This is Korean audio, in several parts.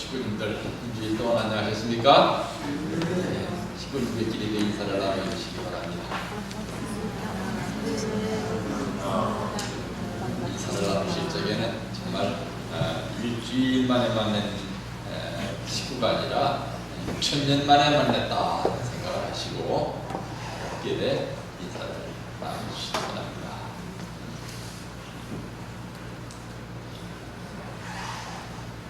식구님들 한 주일 동안 안녕하셨습니까? 네, 식구님들끼리 인사를 나눠주시기 바랍니다. 인사를 나누실 적에는 정말 일주일 만에 만난 식구가 아니라 6,000년 만에 만났다 생각을 하시고 함께 인사를 나누시기 바랍니다.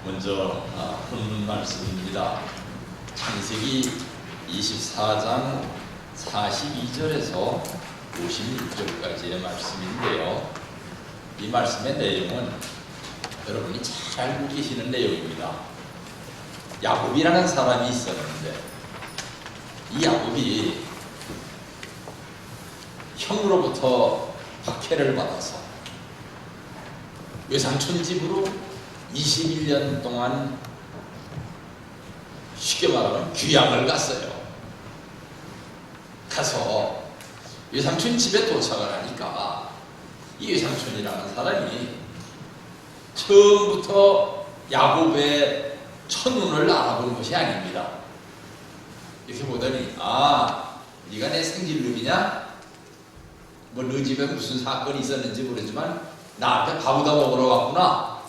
먼저 본문 말씀입니다. 창세기 24장 42절에서 56절까지의 말씀인데요. 이 말씀의 내용은 여러분이 잘 알고 계시는 내용입니다. 야곱이라는 사람이 있었는데 이 야곱이 형으로부터 박해를 받아서 외삼촌 집으로 21년 동안 쉽게 말하면 귀향을 갔어요. 가서 외삼촌 집에 도착을 하니까 이 외삼촌이라는 사람이 처음부터 야곱의 첫눈을 알아본 것이 아닙니다. 이렇게 보더니 네가 내 생질놈이냐? 뭐 너 집에 무슨 사건이 있었는지 모르지만 나한테 밥이다 먹으러 왔구나.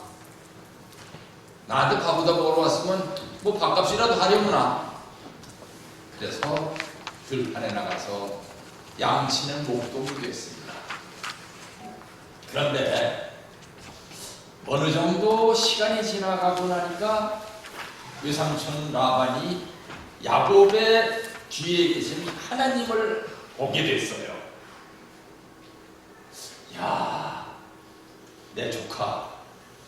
나한테 밥이다 먹으러 왔으면 뭐 밥값이라도 하려구나. 그래서 들판에 나가서 양치는 목동이 됐습니다. 그런데 어느 정도 시간이 지나가고 나니까 외삼촌 라반이 야곱의 뒤에 계신 하나님을 보게 됐어요. 야, 내 조카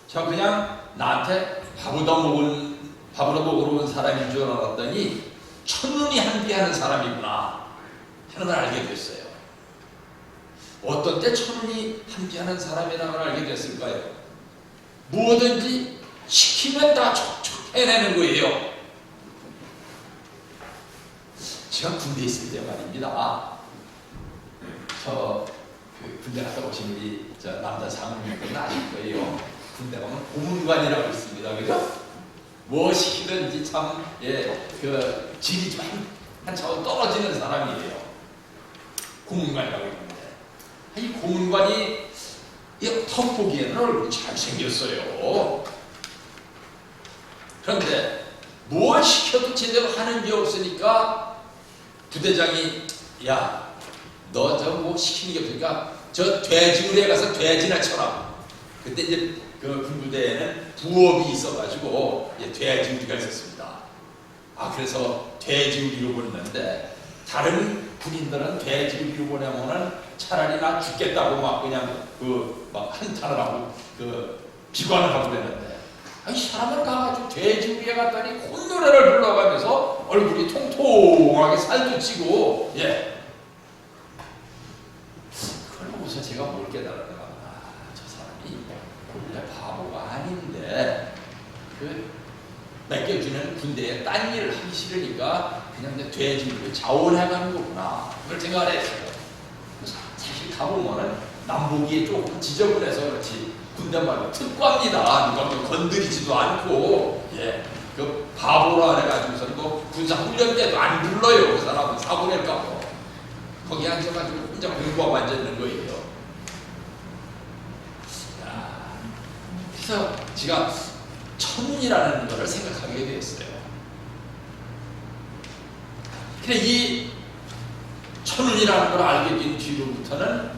저 그냥 나한테 밥으로 먹으러 온 사람인 줄 알았더니 첫눈이 함께하는 사람이구나 하는 걸 알게 됐어요. 어떤 때 첫눈이 함께하는 사람이라는 걸 알게 됐을까요? 뭐든지 시키면 다 촉촉 해내는 거예요. 제가 군대에 있을 때 말입니다. 군대 갔다 오신 우리 남자 사모님들은 아실 거예요. 군대 가면 고문관이라고 있습니다. 그죠? 뭐 시키든지 참, 그 질이 좀 한차원 떨어지는 사람이에요. 고문관이라고 있는데. 이 고문관이 턱 보기에는 얼굴이 잘생겼어요. 그런데 뭘 시켜도 제대로 하는 게 없으니까 부대장이 야, 너 저 뭐 시키는 게 없으니까 저 돼지굴에 가서 돼지나 쳐라. 그때 이제 그 군부대에는 부업이 있어가지고 돼지우리가 있었습니다. 그래서 돼지우리로 보냈는데 다른 군인들은 돼지우리로 보내면은 차라리 나 죽겠다고 막 그냥 막 한탄을 하고 비관을 하고 그랬는데 이 사람을 가가지고 돼지우리에 갔더니 콧노래를 불러가면서 얼굴이 통통하게 살도 찌고 그걸 보고서 제가 뭘 깨달았나 저 사람이 원래 바보가 아닌데 맡겨주는 군대에 딴 일을 하기 싫으니까 그냥 내 돼지우리를 자원해가는 거구나 그걸 생각을 했어요. 사실 가보면은 남보기에 조금 지저분해서 그렇지 군대 말고 특과입니다. 누가 뭐 건드리지도 않고 그 바보라 해가지고서는 뭐 군사 훈련 때도 안 불러요. 그 사람은 사고 낼까봐 거기 앉아가지고 혼자 공부하고 앉아있는 거예요. 그래서 제가 첫눈이라는 것을 생각하게 됐어요. 근데 이 첫눈이라는 걸 알게 된 뒤로부터는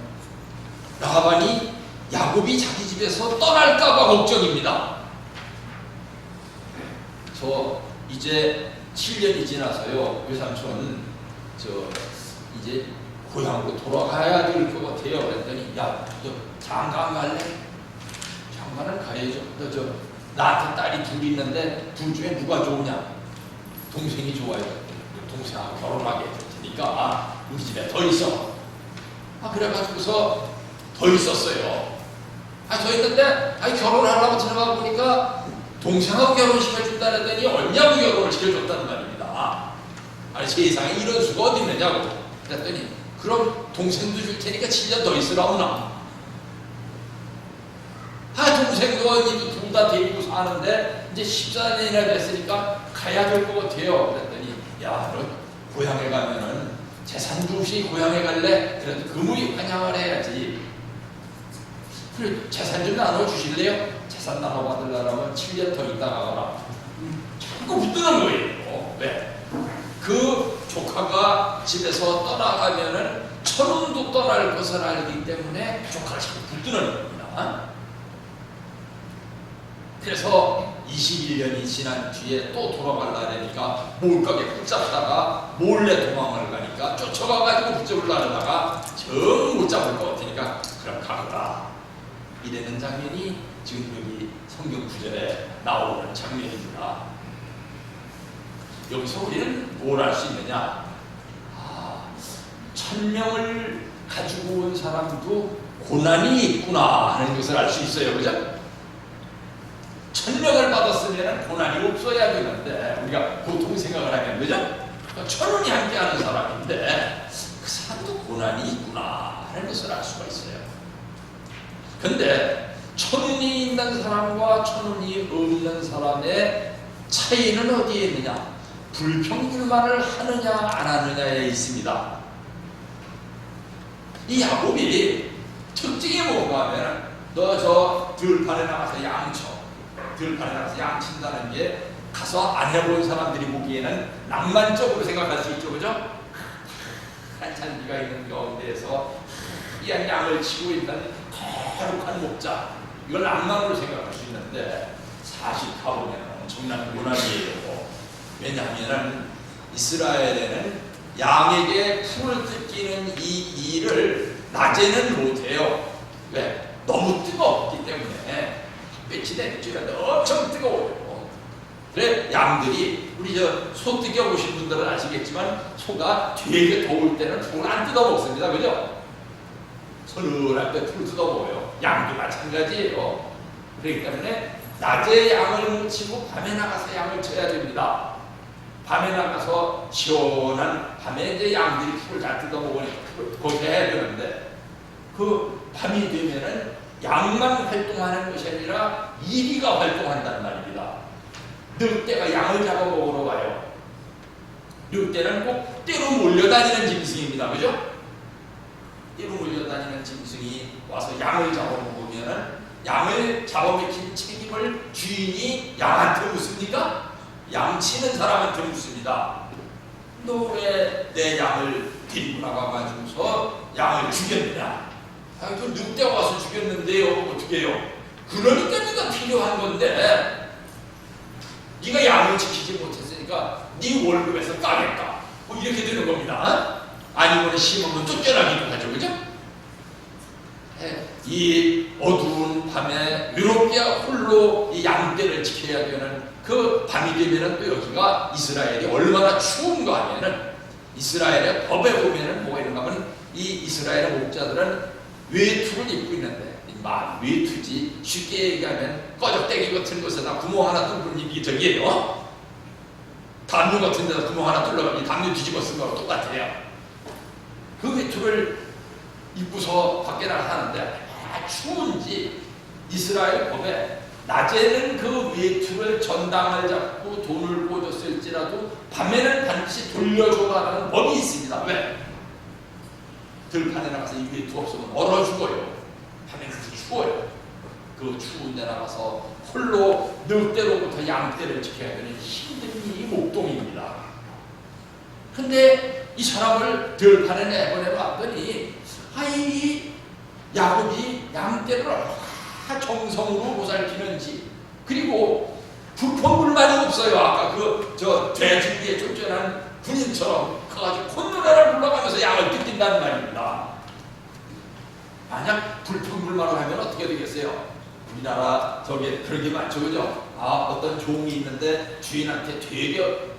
라반이 야곱이 자기 집에서 떠날까봐 걱정입니다. 저 이제 7년이 지나서요. 외삼촌 이제 고향으로 돌아가야 될 것 같아요. 그랬더니 야, 너 장가 안 갈래? 장가는 가야죠. 너 나한테 딸이 둘 있는데 둘 중에 누가 좋으냐? 동생이 좋아요. 동생하고 결혼하게 될 테니까 우리 집에 더 있어. 그래가지고서 더 있었어요. 더 있는데 결혼하려고 들어가 보니까 동생하고 결혼시켜준다 했더니 얼냐고 결혼을 시켜줬다는 말입니다. 세상에 이런 수가 어디 있느냐고 그랬더니 그럼 동생도 줄 테니까 7년 더 있으라오나. 동생도 언니도 둘 다 데리고 사는데 이제 14년이나 됐으니까 가야 될 것 같아요. 그랬더니 야, 너 고향에 가면은 재산도 없이 고향에 갈래? 그래도 그무이 환영을 해야지. 그래, 재산 좀 나눠주실래요? 재산 나눠받으려면 7년 더 있다가 가라. 자꾸 붙드는 거예요. 왜? 그 조카가 집에서 떠나가면은 천운도 떠날 것을 알기 때문에 조카를 자꾸 붙드는 겁니다. 그래서 21년이 지난 뒤에 또 돌아가려니까 몰각에 붙잡다가 몰래 도망을 가니까 쫓아가가지고 붙잡으려다가 정 못 잡을 것 같으니까 그럼 가거라. 이래는 장면이 지금 여기 성경 구절에 나오는 장면입니다. 여기서 우리는 뭘 알 수 있느냐? 1000명을 가지고 온 사람도 고난이 있구나 하는 것을 알 수 있어요. 그죠? 1000명을 받았으면 고난이 없어야 되는데 우리가 보통 생각을 하면 그죠? 1000원이 함께하는 사람인데 그 사람도 고난이 있구나 하는 것을 알 수가 있어요. 근데 1000원이 있는 사람과 1000원이 없는 사람의 차이는 어디에 있느냐? 불평불만을 하느냐 안 하느냐에 있습니다. 이 야곱이 특징이 뭔가 하면 너 저 들판에 나가서 들판에 나가서 양 친다는 게 가서 안 해본 사람들이 보기에는 낭만적으로 생각할 수 있죠. 그죠? 한참 비가 있는 가운데에서 귀한 양을 치고 있는 거룩한 목자, 이걸 낭만으로 생각할 수 있는데 사실 가보면 엄청난 고난이에요. 왜냐하면 이스라엘에는 양에게 풀을 뜯기는 이 일을 낮에는 못해요. 왜? 너무 뜨겁기 때문에 햇빛이 내리쬐는데 엄청 뜨거워요. 그래 양들이 우리 소 뜯겨보신 분들은 아시겠지만 소가 되게 더울 때는 풀을 안 뜯어 먹습니다. 그죠? 서늘할 때 풀을 뜯어 먹어요. 양도 마찬가지예요. 그렇기 때문에 낮에 양을 못 치고 밤에 나가서 양을 쳐야 됩니다. 밤에 나가서 시원한 밤에 이제 양들이 풀을 잘 뜯어 먹으니까 그렇게 해야 되는데 그 밤이 되면은 양만 활동하는 것이 아니라 이리가 활동한다는 말입니다. 늑대가 양을 잡아먹으러 가요. 늑대는 꼭 떼로 몰려다니는 짐승입니다. 그죠? 떼로 몰려다니는 짐승이 와서 양을 잡아먹으면은 양을 잡아먹힌 책임을 주인이 양한테 묻습니까? 양 치는 사람한테 묻습니다. 너 왜 내 양을 데리고 나가가지고서 양을 죽였느냐? 그 늑대가 와서 죽였는데요. 어떻게 해요? 그러니까 네가 필요한 건데 네가 양을 지키지 못했으니까 네 월급에서 까겠다. 뭐 이렇게 되는 겁니다. 아니면 심으면 쫓겨나기도 하죠. 그죠? 이 어두운 밤에 외롭게 홀로 이 양떼를 지켜야 되는 그 밤이 되면은 또 여기가 이스라엘이 얼마나 추운가 하면은 이스라엘의 법에 보면은 뭐가 있는가 하면 이 이스라엘의 목자들은 외투를 입고 있는데 외투지 쉽게 얘기하면 꺼적대기 같은 곳에다 구멍 하나 뚫는 이게 저기예요. 담요 같은 데다 구멍 하나 뚫려가지고 담요 뒤집어 쓴 거하고 똑같아요. 그 외투를 입고서 밖에 나가는데 추운지 이스라엘 법에 낮에는 그 외투를 전당을 잡고 돈을 꽂았을지라도 밤에는 반드시 돌려줘라는 법이 있습니다. 왜? 들판에 나가서 이 외투 없으면 얼어 죽어요. 밤에 그렇게 추워요. 그 추운 데 나가서 홀로 늑대로부터 양떼를 지켜야 되는 힘든 일이 목동입니다. 근데 이 사람을 들판에 내보내봤더니 이 야곱이 양떼를 얼마나 정성으로 보살피는지, 그리고 불평불만이 없어요. 아까 저 돼지기에 쫓겨난 군인처럼 가가지고 콧노래를 불러가면서 양을 뜯긴다는 말입니다. 만약 불평불만을 하면 어떻게 되겠어요? 우리나라 저게 그렇게 많죠. 그죠? 어떤 종이 있는데 주인한테 되게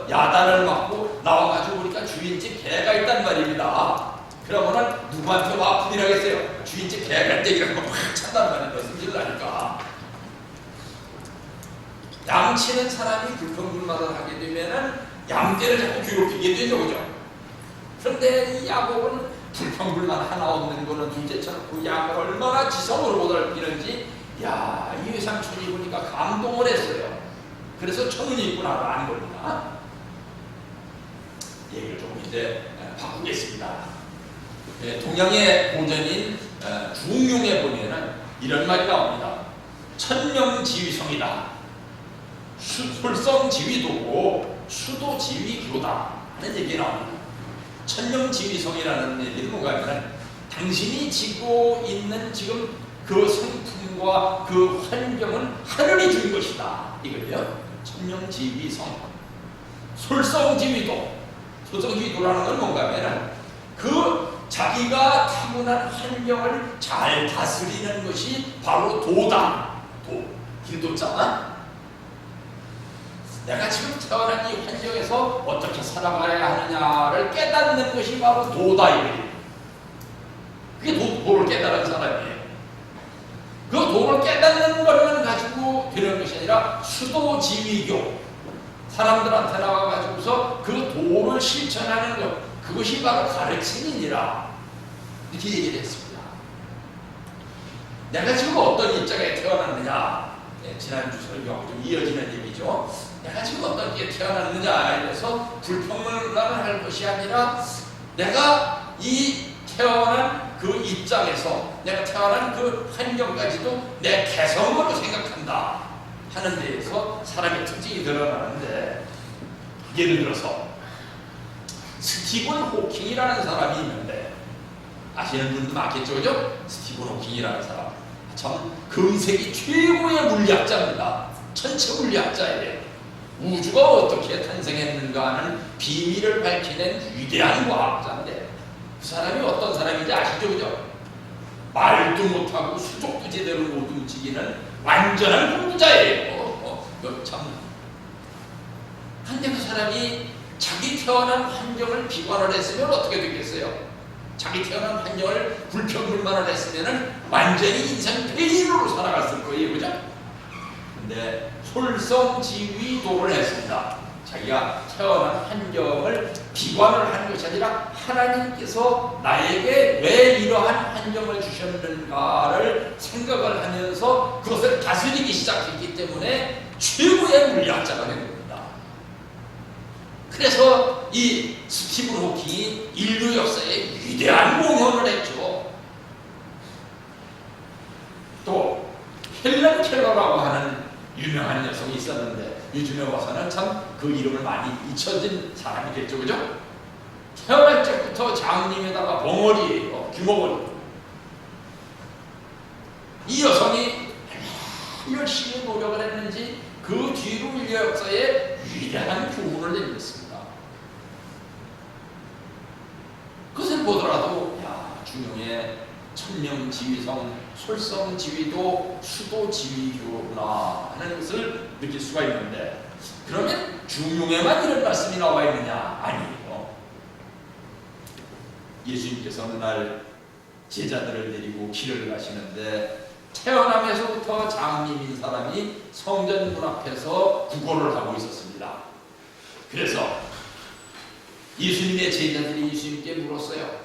야단을 맞고 나와가지고 보니까 주인집 개가 있단 말입니다. 그러면은 누구한테 와 부인하겠어요? 주인집 개가 떼기라고 막 찬단 말입니다. 승질나니까. 양치는 사람이 불평불만을 하게 되면은 양떼를 자꾸 괴롭히게 되죠. 그죠? 그런데 이 야곱은 불평불만 하나 없는 거는 둘째처럼 그 양을 얼마나 지성으로 보살피는지 야, 이 외삼촌이 보니까 감동을 했어요. 그래서 청은이 있구나를 아는 겁니다. 얘기를 조금 이제 바꾸겠습니다. 동양의 고전인 중용에 보면은 이런 말이 나옵니다. 천명지위성이다. 솔성지위도고 수도지위교다 하는 얘기가 나옵니다. 천명지위성이라는 얘기는 뭔가 하면 당신이 지고 있는 지금 그 성품과 그 환경은 하늘이 준 것이다 이거예요. 천명지위성. 솔성지위도. 솔성지위도라는 건 뭔가 하면 그 자기가 타고난 환경을 잘 다스리는 것이 바로 도다. 도. 길도잖아. 내가 지금 태어난 이 환경에서 어떻게 살아가야 하느냐를 깨닫는 것이 바로 도다 이거예요. 그게 도를 깨달은 사람이에요. 그 도를 깨닫는 것만 가지고 되는 것이 아니라 수도지위교. 사람들한테 나와가지고서 그 도를 실천하는 것, 그것이 바로 가르침이니라 이렇게 얘기를 했습니다. 내가 지금 어떤 입장에 태어났느냐, 지난주 설교하고 좀 이어지는 얘기죠. 내가 지금 어떻게 태어났느냐에 대해서 불평을 할 것이 아니라 내가 이 태어난 그 입장에서 내가 태어난 그 환경까지도 내 개성으로 생각한다 하는 데에서 사람의 특징이 드러나는데, 예를 들어서 스티븐 호킹이라는 사람이 있는데 아시는 분도 많겠죠, 그죠? 스티븐 호킹이라는 사람 참 금세기 최고의 물리학자입니다. 천체 물리학자예요. 우주가 어떻게 탄생했는가 하는 비밀을 밝혀낸 위대한 과학자인데 그 사람이 어떤 사람인지 아시죠, 그죠? 말도 못하고 수족도 제대로 못 움직이는 완전한 공부자예요. 참. 근데 그 사람이 자기 태어난 환경을 비관을 했으면 어떻게 되겠어요? 자기 태어난 환경을 불평불만을 했으면 완전히 인생 폐인으로 살아갔을 거예요, 그죠? 근데 솔성지위도를 했습니다. 자기가 태어난 환경을 비관을 하는 것이 아니라 하나님께서 나에게 왜 이러한 환경을 주셨는가를 생각을 하면서 그것을 다스리기 시작했기 때문에 최고의 물리학자가 된 겁니다. 그래서 이 스티븐 호킹이 인류 역사에 위대한 공헌을 했죠. 또 헬렌 켈러라고 하는 유명한 여성이 있었는데 요즘에 와서는 참 그 이름을 많이 잊혀진 사람이겠죠, 그죠? 태어날 때부터 장님에다가 벙어리예요, 규모벌. 이 여성이 열심히 노력을 했는지 그 뒤로 인류 역사에 위대한 교훈을 내렸습니다. 그것을 보더라도 야, 중용의 천명지위성, 솔성지위도, 수도지위교구나 하는 것을 느낄 수가 있는데, 그러면 중용에만 이런 말씀이 나와 있느냐? 아니에요. 예수님께서 어느 날 제자들을 데리고 길을 가시는데 태어나면서부터 장님인 사람이 성전 문 앞에서 구걸을 하고 있었습니다. 그래서 예수님의 제자들이 예수님께 물었어요.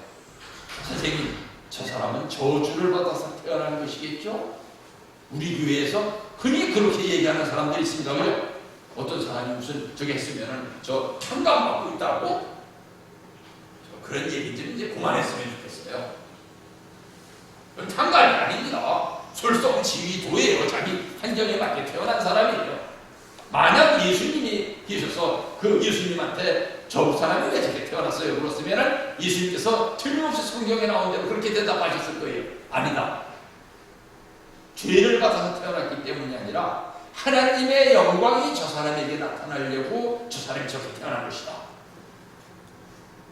선생님, 저 사람은 저주를 받아서 태어난 것이겠죠? 우리 교회에서 흔히 그렇게 얘기하는 사람들이 있습니다. 그죠? 어떤 사람이 무슨 저기 했으면 저 평감받고 있다고? 그런 얘기 좀 이제 그만했으면 좋겠어요. 그건 평감이 아닙니다. 솔성지위도예요. 자기 환경에 맞게 태어난 사람이에요. 만약 예수님이 계셔서 그 예수님한테 저 사람이 왜 저렇게 태어났어요? 그렇으면 예수님께서 틀림없이 성경에 나온 대로 그렇게 대답하셨을 거예요. 아니다. 죄를 받아서 태어났기 때문이 아니라 하나님의 영광이 저 사람에게 나타나려고 저 사람이 저렇게 태어난 것이다.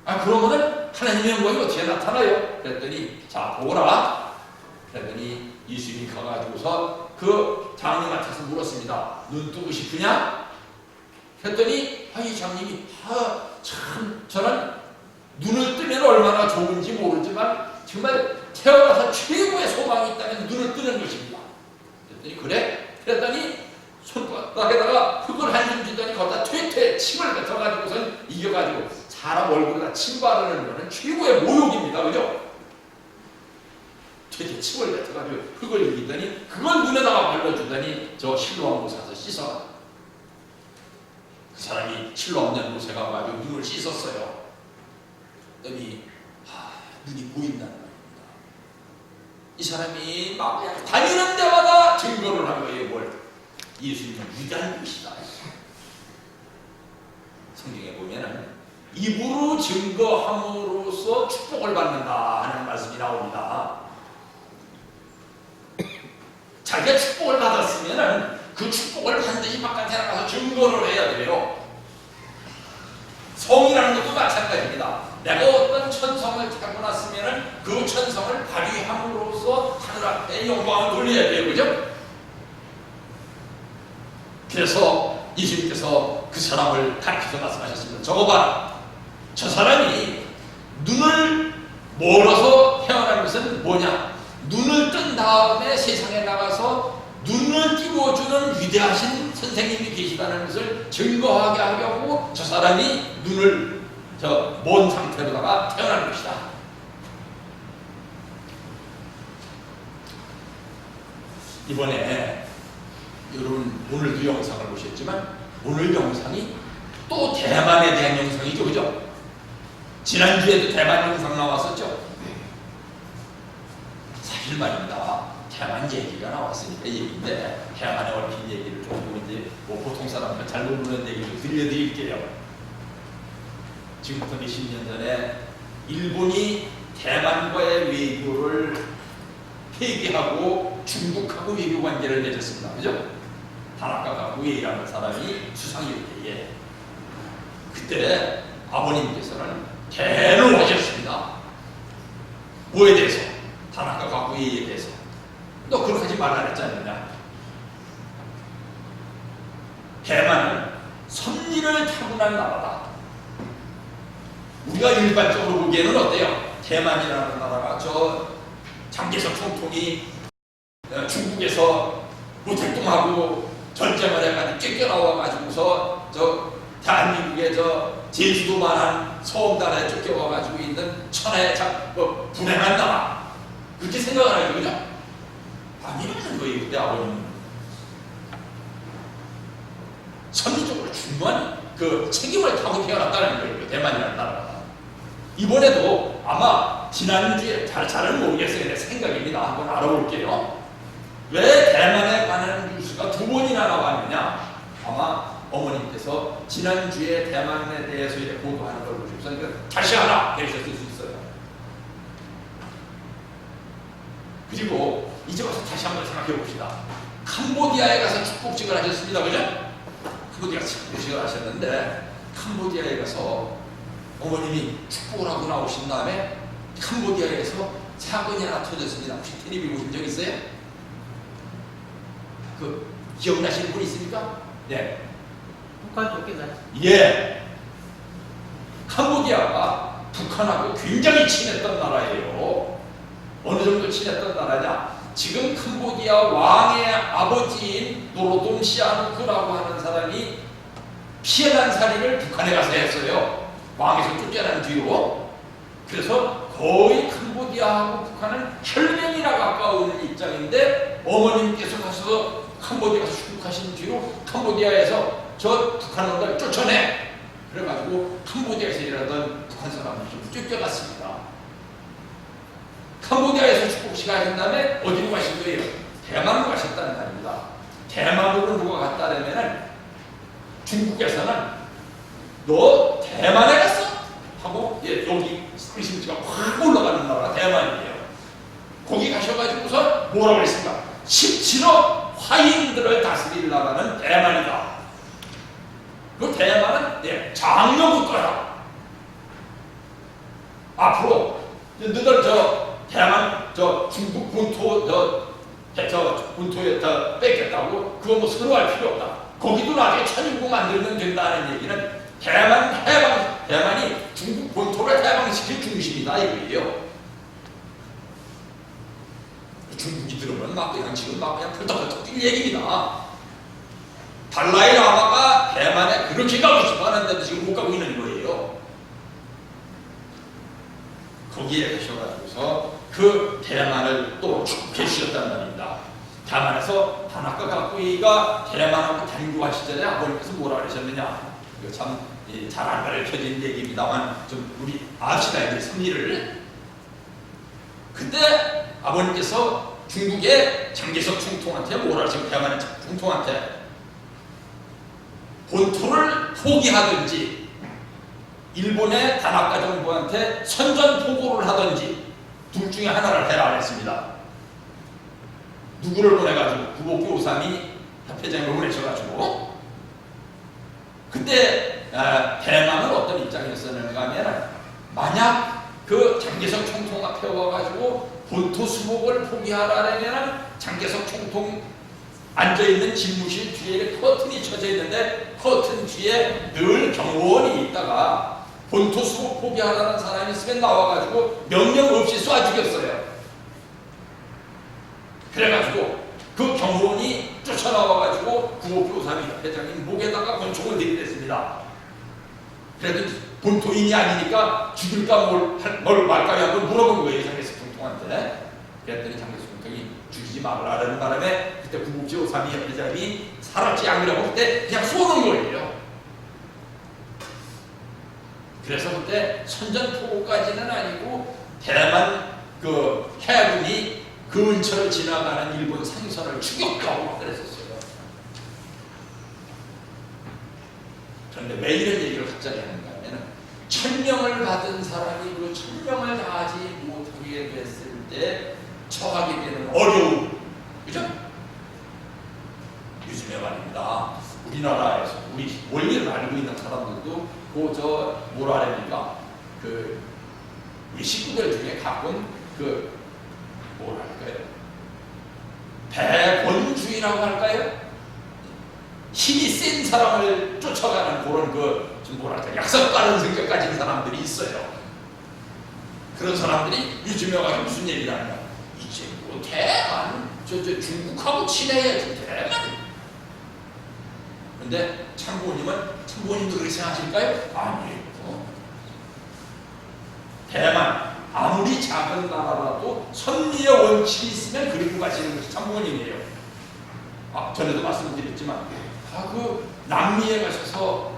아, 그러면은 하나님의 영광이 어떻게 나타나요? 그랬더니 자, 보라. 그랬더니 예수님이 가가지고서 그 장님한테서 물었습니다. 눈 뜨고 싶으냐? 그랬더니 이 장님이 참 저는 눈을 뜨면 얼마나 좋은지 모르지만 정말 태어나서 최고의 소망이 있다면 눈을 뜨는 것입니다. 그랬더니 그래? 그랬더니 손바닥에다가 흙을 한 줌 주더니 거기다 퇴퇴 침을 뱉어가지고선 이겨가지고 사람 얼굴에다 침 바르는 거는 최고의 모욕입니다. 그죠? 퇴치물 같아가지고 흙을 이기더니 그걸 눈에다가 발라주더니 저 실로암 곳에 가서 씻어라. 그 사람이 실로암 곳에 가가지고 눈을 씻었어요. 그랬더니 눈이 보인다는 말입니다. 이 사람이 막 다니는 데마다 증거를 한 거예요. 뭘? 예수님은 위대한 분이시다. 성경에 보면은 입으로 증거함으로써 축복을 받는다 하는 말씀이 나옵니다. 자기가 축복을 받았으면은 그 축복을 반드시 바깥에 나가서 증거를 해야 돼요. 성이라는 것도 마찬가지입니다. 내가 어떤 천성을 타고났으면은 그 천성을 발휘함으로써 하늘 앞에 영광을 돌려야 돼요. 그죠? 그래서 예수님께서 그 사람을 가르쳐서 말씀하셨습니다. 저거 봐라. 저 사람이 눈을 멀어서 태어난 것은 뭐냐? 눈을 뜬 다음에 세상에 나가서 눈을 띄워주는 위대하신 선생님이 계시다는 것을 증거하게 하려고 저 사람이 눈을 먼 상태로다가 태어난 것이다. 이번에 여러분 오늘도 영상을 보셨지만 오늘 영상이 또 대만에 대한 영상이죠. 그죠? 지난주에도 대만 영상 나왔었죠. 사실 말입니다. 대만 얘기가 나왔으니까 얘기인데 대만의 얽힌 얘기를 조금 이제 보통 사람들 잘 모르는 얘기를 들려드릴게요. 지금부터 몇십 년 전에 일본이 대만과의 외교를 폐기하고 중국하고 외교 관계를 맺었습니다. 그죠? 다나카 가쿠에이라는 사람이 수상일 때에 그때 아버님께서는 대언을 하셨습니다. 뭐에 대해서? 다나카 가쿠에이에 대해서. 너 그렇게 하지 말라 그랬지 않느냐? 대만은 섭리를 타고난 나라다. 우리가 일반적으로 보기에는 어때요? 대만이라는 나라가 저 장개석 총통이 중국에서 무택동하고 전쟁을 해가지고 쫓겨나와가지고서 저 대한민국의 저 제주도만한 섬나라에 쫓겨와가지고 있는 천하의 불행한 나라 그렇게 생각을 하죠. 그죠? 아니라는 거예요. 그때 아버님은 선리적으로 중요한 그 책임을 타고 태어났다는 거예요. 대만이라는 나라가. 이번에도 아마 지난주에 잘은 모르겠어요. 내 생각입니다. 한번 알아볼게요. 왜 대만에 관한 뉴스가 두 번이나 나왔느냐? 아마 어머님께서 지난주에 대만에 대해서 이제 보도하는 걸 보셔서 다시 하라! 이러셨을 수 있어요. 그리고 이제 와서 다시 한번 생각해 봅시다. 캄보디아에 가서 축복식을 하셨습니다. 그죠? 캄보디아 축복식을 하셨는데 캄보디아에 가서 어머님이 축복을 하고 나오신 다음에 캄보디아에서 사건이 하나 터졌습니다. 혹시 텔레비 보신 적 있어요? 그 기억나시는 분 있습니까? 네. 북한 쫓겨나. 예. 캄보디아가 북한하고 굉장히 친했던 나라예요. 어느 정도 친했던 나라냐? 지금 캄보디아 왕의 아버지인 노로동 시아누크라고 하는 사람이 피해난 살인을 북한에 가서 했어요. 왕에서 쫓겨난 뒤로. 그래서 거의 캄보디아하고 북한은 혈맹이나 가까운 입장인데 어머님께서 가서 캄보디아에서 출국하신 뒤로 캄보디아에서 저 북한 놈들 쫓아내. 그래가지고 캄보디아에서 일하던 북한 사람들이 좀 쫓겨갔습니다. 캄보디아에서 축복식 하신 다음에 어디로 가신 거예요? 대만으로 가셨다는 말입니다. 대만으로 누가 갔다라면은 중국에서는 너 대만에 갔어? 하고 여기 의심지가 확 올라가는 나라가 대만이에요. 거기 가셔가지고서 뭐라고 했습니까? 17억 화인들을 다스릴 나라는 대만이다. 그 대만은 장려 국가다. 앞으로 너희들 대만 중국 본토 본토에 뺏겼다고 그거 뭐 서로할 필요 없다. 거기도 나중에 천일국 만들면 된다는 얘기는 대만이 중국 본토를 해방시킬 중심이다 이거예요. 중국이 들으면 막 그냥 지금 막 그냥 펄떡펄떡 뛸 얘기입니다. 달라이 라마가 대만에 그렇게 가고 싶어 하는데도 지금 못 가고 있는 거예요. 거기에 가셔가지고서 그 대만을 또 축복해 주셨단 말입니다. 대만에서 다나카 가꾸이가 대만하고 단교화 시절에 아버님께서 뭐라 그러셨느냐? 이거 참 잘 안 가르쳐진 얘기입니다만 좀 우리 압시다 이제 승리를. 그때 아버님께서 중국의 장개석 총통한테 뭐라 하시고 대만의 총통한테 본토를 포기하든지 일본의 다나카 정부한테 선전포고를 하든지 둘 중에 하나를 해라 했습니다. 누구를 보내가지고 구복기 오삼이 협회장을 보내셔가지고 그때 대만은 어떤 입장이었었는가 하면 만약 그 장개석 총통 앞에 와가지고 본토 수복을 포기하라면 장개석 총통 앉아있는 집무실 뒤에 커튼이 쳐져 있는데 커튼 뒤에 늘 경호원이 있다가 본토 수복 포기하라는 사람이 있으면 나와가지고 명령 없이 쏴 죽였어요. 그래가지고 그 경호원이 쫓아나와가지고 구복기 오삼이 회장님 목에다가 권총을 들이댔습니다. 그래도 본토인이 아니니까 죽일까 뭘 말까요 하고 물어본 거예요. 장개석 총통한테. 그랬더니 장개석 총통이 죽이지 말라는 바람에 그때 구복기 오삼이 회장이 살았지 않으려고 그때 그냥 쏘는 거예요. 그래서 그때 선전포고까지는 아니고 대만 그 해군이 그 근처를 지나가는 일본 상선을 추격하고 그랬었어요. 그런데 왜 이런 얘기를 갑자기 하는가 하면 1000명을 받은 사람이 그 1000명을 다 하지 못하게 됐을 때 처하게 되는 어려움, 그죠? 요즘에 말입니다. 우리나라에서 우리 원리를 알고 있는 사람들도 그 뭐라 합니까? 그 우리 식구들 중에 가끔 그 뭐랄까요? 배권주의라고 할까요? 힘이 센 사람을 쫓아가는 그런 좀 뭐랄까 약속 빠른 성격 가진 사람들이 있어요. 그런 사람들이 요즘에 와서 무슨 얘기를 하냐? 이제 뭐 대만 중국하고 친해야지 대만. 근데 참고님도 그렇게 생각하실까요? 아니에요. 대만 아무리 작은 나라라도 선미의 원칙이 있으면 그리고 가시는 것이 참고님이에요. 전에도 말씀드렸지만 그 남미에 가셔서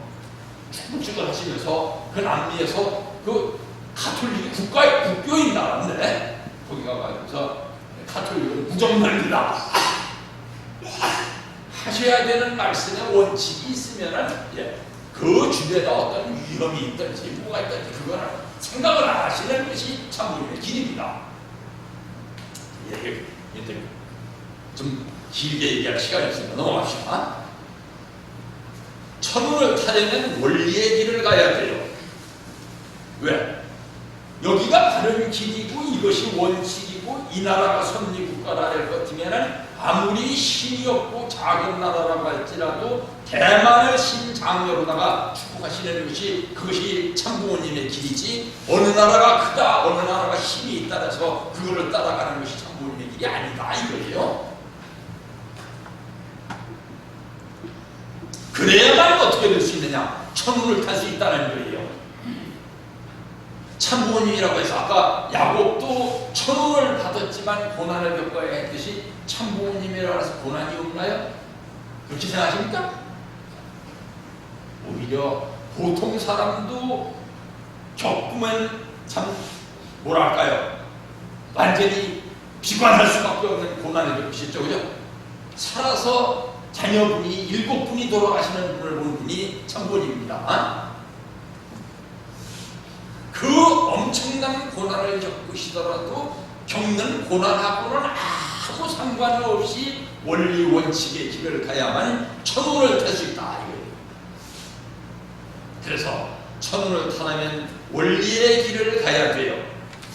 축복식을 하시면서 그 남미에서 그 가톨릭이 국교인 나라인데 거기 가가지고서 가톨릭은 무정말이다 하셔야 되는 말씀의 원칙이 있으면은 그 주변에 어떤 위험이 있든지 뭐가 있든지 그거는 생각을 안 하시는 것이 참고님의 길입니다. 좀 길게 얘기할 시간이 없으니까 넘어갑시다. 천운을 타려면 원리의 길을 가야 돼요. 왜? 여기가 바른 길이고 이것이 원칙이고 이 나라가 선리국가라 할 것 같으면 아무리 힘이 없고 작은 나라라고 할지라도 대만을 신장녀로다가 축복하시는 것이 그것이 참부모님의 길이지 어느 나라가 크다 어느 나라가 힘이 있다라서 그거를 따라가는 것이 참부모님의 길이 아니다 이거예요. 그래야만 어떻게 될 수 있느냐? 천운을 탈 수 있다는 거예요. 참부모님이라고 해서 아까 야곱도 천운을 받았지만 고난을 겪어야 했듯이 참부모님이라고 해서 고난이 없나요? 그렇게 생각하십니까? 오히려 보통 사람도 겪으면 참 뭐랄까요? 완전히 비관할 수밖에 없는 고난을 겪으셨죠, 그죠? 살아서 자녀분이 7분이 돌아가시는 분을 본 분이 참부모님입니다. 그 엄청난 고난을 겪으시더라도 겪는 고난하고는 아무 상관없이 원리 원칙의 길을 가야만 천운을 탈 수 있다 이거예요. 그래서 천운을 타려면 원리의 길을 가야 돼요.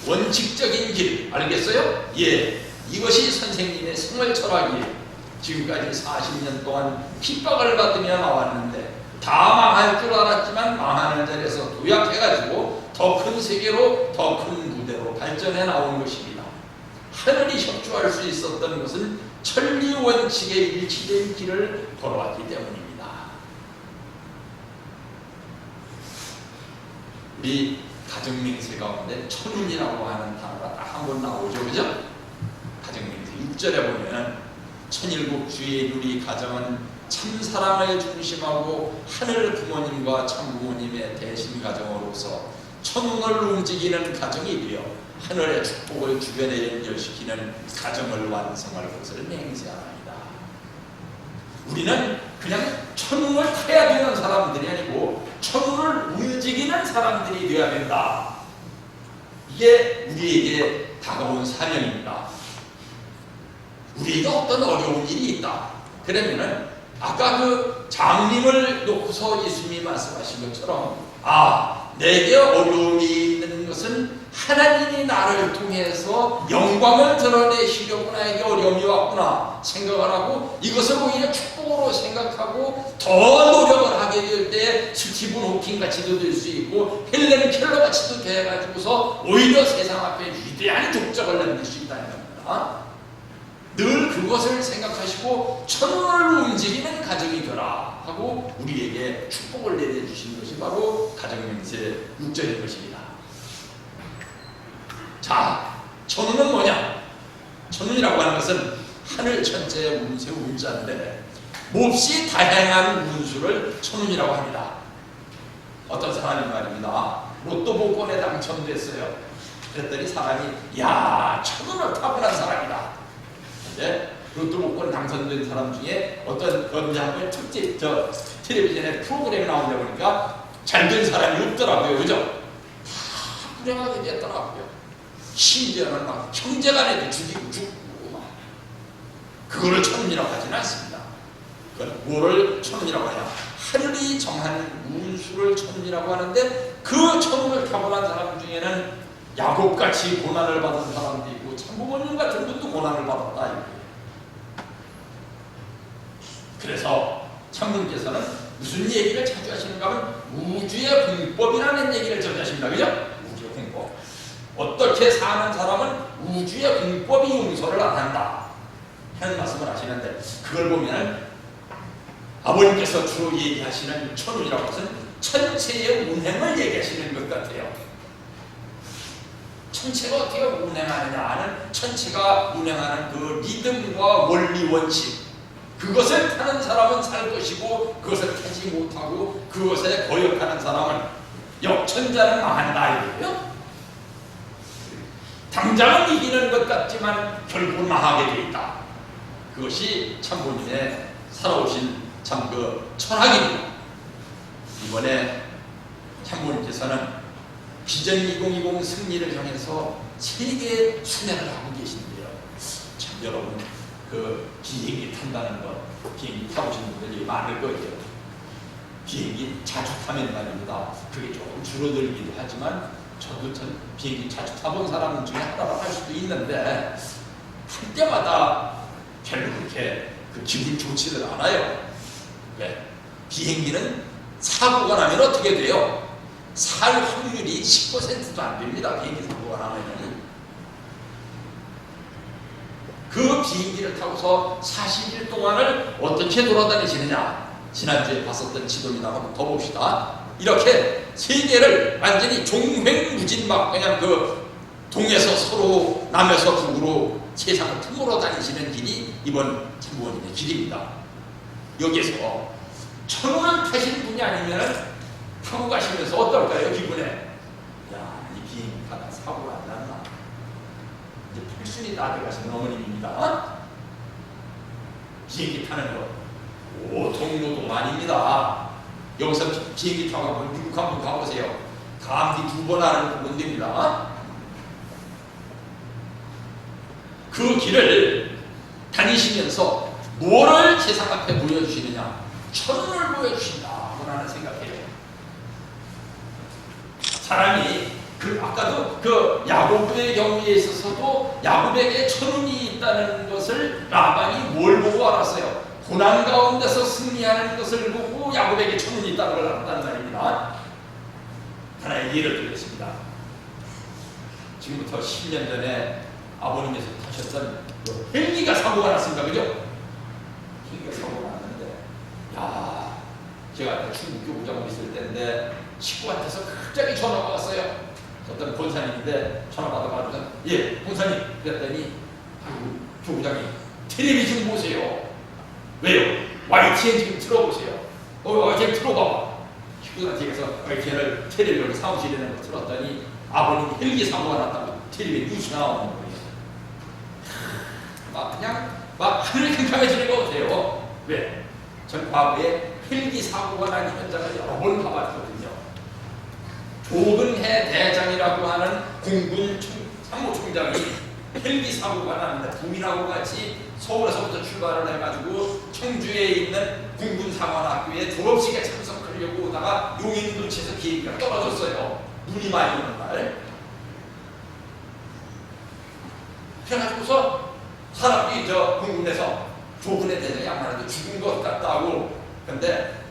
원칙적인 길 알겠어요? 예, 이것이 선생님의 생활 철학이에요. 지금까지 40년 동안 핍박을 받으며 나왔는데 다 망할 줄 알았지만 망하는 자리에서 도약해가지고 더 큰 세계로 더 큰 무대로 발전해 나온 것입니다. 하늘이 협조할 수 있었던 것은 천리 원칙의 일치된 길을 걸어왔기 때문입니다. 우리 가정맹세 가운데 천운이라고 하는 단어가 딱 한 번 나오죠, 그죠? 가정맹세 6절에 보면 천일국주의 누리 가정은 참사랑을 중심하고 하늘 부모님과 참부모님의 대신 가정으로서 천운을 움직이는 가정이 되어 하늘의 축복을 주변에 연결시키는 가정을 완성할 것을 맹세합니다. 우리는 그냥 천운을 타야 되는 사람들이 아니고 천운을 움직이는 사람들이 되어야 된다. 이게 우리에게 다가온 사명입니다. 우리에게 어떤 어려운 일이 있다. 그러면은 아까 그 장님을 놓고서 예수님이 말씀하신 것처럼 내게 어려움이 있는 것은 하나님이 나를 통해서 영광을 드러내시려고 나에게 어려움이 왔구나 생각을 하고 이것을 오히려 축복으로 생각하고 더 노력을 하게 될 때 스티븐 호킹 같이도 될 수 있고 헬렌 켈러 같이도 돼가지고서 오히려 세상 앞에 위대한 족적을 남길 수 있다는 겁니다. 늘 그것을 생각하시고 천운을 움직이는 가정이 되라 하고 우리에게 축복을 내려주신 것이 바로 가정맹세 6절인 것입니다. 자, 천운은 뭐냐? 천운이라고 하는 것은 하늘 천체의 운세 운자인데 몹시 다양한 운수를 천운이라고 합니다. 어떤 사람이 말입니다. 로또 복권에 당첨됐어요. 그랬더니 사람이 천운을 타고난 사람이다. 로또 복권 당선된 사람 중에 어떤 언제 한번 특집 텔레비전에 프로그램이 나오다 보니까 잘된 사람이 없더라고요, 그죠? 다 불행하게 됐더라고요. 심지어는 막 형제간에도 죽이고 막 그거를 천운이라고 하지는 않습니다. 그건 뭐를 천운이라고 하냐? 하늘이 정한 운수를 천운이라고 하는데 그 천운을 타고난 사람 중에는 야곱같이 고난을 받은 사람도 있고 참부모님 같은 분도 고난을 받았다. 그래서 참부님께서는 무슨 얘기를 자주 하시는가 하면 우주의 공법이라는 얘기를 자주 하십니다. 그죠? 우주의 공법. 어떻게 사는 사람은 우주의 공법이 용서를 안 한다 하는 말씀을 하시는데 그걸 보면 아버님께서 주로 얘기하시는 천운이라고 것은 천체의 운행을 얘기하시는 것 같아요. 천체가 어떻게 운행하느냐는 천체가 운행하는 그 리듬과 원리 원칙 그것을 타는 사람은 살 것이고 그것을 타지 못하고 그것에 거역하는 사람은 역천자는 망한다 이거예요. 당장은 이기는 것 같지만 결국은 망하게 돼 있다. 그것이 참부님의 살아오신 참 그 철학입니다. 이번에 참부님께서는 비전 2020 승리를 향해서 세계 순회를 하고 계신데요. 참 여러분 그 비행기 탄다는 것, 비행기 타보신 분들이 많을 거예요. 비행기 자주 타면 말입니다. 그게 조금 줄어들기도 하지만 저도 전 비행기 자주 타본 사람 중에 하나라고 할 수도 있는데 탈 때마다 별로 그렇게 그 기분이 좋지는 않아요. 왜? 비행기는 사고가 나면 어떻게 돼요? 살 확률이 10%도 안 됩니다. 비행기 사고가 나면은. 그 비행기를 타고서 40일 동안을 어떻게 돌아다니시느냐. 지난주에 봤었던 지도입니다. 한번 더 봅시다. 이렇게 세계를 완전히 종횡무진막 그냥 그 동에서 서로 남에서 북으로 세상을 틈으로 다니시는 길이 이번 참부모님의 길입니다. 여기에서 천운을 타신 분이 아니면 타고 가시면서 어떨까요? 기분에 이 비행기 타다 사고가 안 났나? 이제 필순이 나대가시는 어머님입니다. 비행기 타는 거 오통노동 아닙니다. 여기서 비행기 타고 가면 미국 한번 가보세요. 감기 2번 하는 부분 됩니다. 그 길을 다니시면서 뭐를 세상 앞에 보여주시느냐? 천운을 보여주신다고 나는 생각해요. 사람이 아까도 그 야곱의 경우에 있어서도 야곱에게 천운이 있다는 것을 라반이 뭘 보고 알았어요? 고난 가운데서 승리하는 것을 보고 야곱에게 천운이 있다는 걸 알았다는 말입니다. 하나의 예를 들겠습니다. 지금부터 10년 전에 아버님께서 타셨던 헬기가 사고가 났습니다. 그죠? 헬기가 사고가 났는데 제가 충북 교부장으로 있을 때인데 식구한테서 갑자기 전화가 왔어요. 어떤 본사님인데 전화 받아가지고 예 본사님 그랬더니 조부장이 텔레비전 보세요. 왜요? YTN 지금 들어보세요. YTN 들어봐봐. 식구들한테 가서 YTN을 텔레비전 사무실에 있는 거 들었더니 아버님이 헬기 사고가 났다고 텔레비전 뉴스 나오는 거예요. 막 그냥 막 하늘이 캄캄해지는 거 같아요. 왜? 전 과거에 헬기 사고가 난 현장을 여러 번 가봤거든요. 조근해 대장이라고 하는 공군 참모총장이 헬기 사고가 났는데 부인하고 같이 서울에서부터 출발을 해가지고 청주에 있는 공군사관학교에 졸업식에 참석하려고 오다가 용인 근처에서 비행기가 떨어졌어요. 눈이 많이 오는 날. 그래가지고서 사람들이 저 공군에서 조근해 대장이 아무래도 죽은 것 같다고. 근데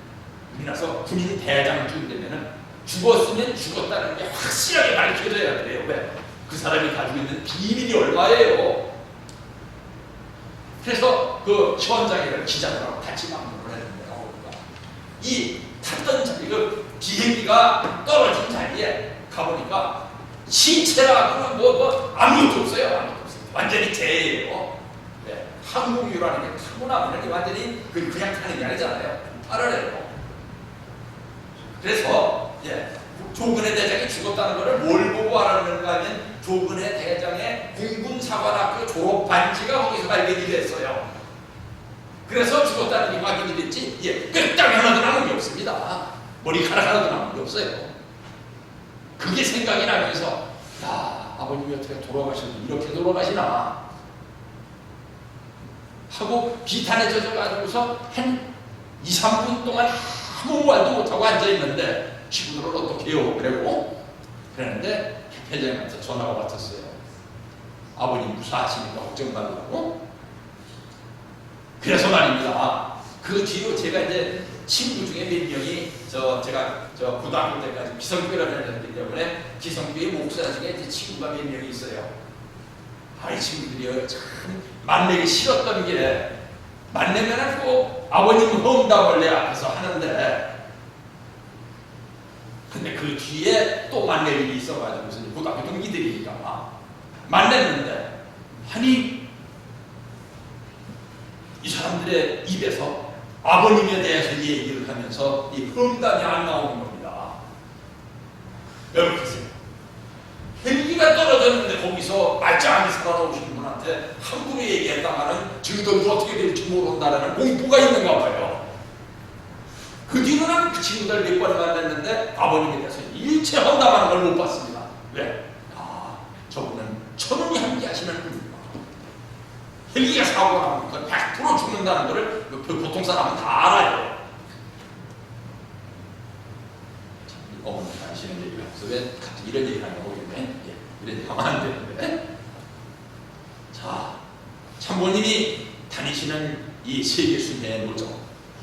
우리나라서 군인 대장쯤 되면은 죽었으면 죽었다는 게 확실하게 밝혀져야 돼요. 왜? 그 사람이 가지고 있는 비밀이 얼마예요. 그래서 그 현장에 기자들하고 같이 방문을 했는데 이 탔던 자리, 그 비행기가 떨어진 자리에 가보니까 신체라고는 뭐 아무것도 없어요. 아무것도 없어요. 완전히 재예요. 네. 항공유라는 게 타고 나면 완전히 그냥 타는 게 아니잖아요. 알아내요. 그래서 예, 조근해 대장이 죽었다는 것을 뭘 보고 알았는가 하면 조근해 대장의 공군사관학교 졸업 반지가 거기서 발견이 됐어요. 그래서 죽었다는 게 확인이 됐지. 예, 끄땅 하나도 남은 게 없습니다. 머리카락 하나도 남은 게 없어요. 그게 생각이 나면서 야, 아버님이 어떻게 돌아가셨는지 이렇게 돌아가시나 하고 비탄에 젖어가지고서 한 2, 3분 동안 아무 말도 못하고 앉아있는데 친구들을 어떻게 해요? 그랬는데 회장님한테 전화가 왔었어요. 아버님 무사하시니까 걱정 말라고. 그래서 말입니다. 그 뒤로 제가 이제 친구 중에 몇 명이 제가 고등학교 때까지 기성교회를 다녔기 때문에 기성교회 목사 중에 제 친구가 몇 명이 있어요. 이 친구들이요 참 만나기 싫었던 게 만나면은 꼭 아버님 험담을 내 앞에서 하는데 근데 그 뒤에 또 만날 일이 있어가지고 고등학교 동기들이니까 만났는데 아니 이 사람들의 입에서 아버님에 대해서 얘기를 하면서 이 험담이 안 나오는 겁니다. 여러분 보세요. 헬기가 떨어졌는데 거기서 말짱하게 살아나오신 분한테 함부로 얘기했다가는 저희들도 어떻게 될지 모른다는 공포가 있는가 봐요. 그 뒤로는 그 친구들 몇 번 만났는데 아버님에 대해서 일체 험담하는 걸 못 봤습니다. 왜? 저분은 천운이 함께 하시는 분입니다. 헬기가 사고가 나면 100% 죽는다는 것을 보통 사람은 다 알아요. 어머니가 하시는 얘기가 없어. 왜 갑자기 이런 얘기를 하냐고 모르겠네. 이런 얘기 하면 안 되는데. 자, 참모님이 다니시는 이 세계 순회의 노정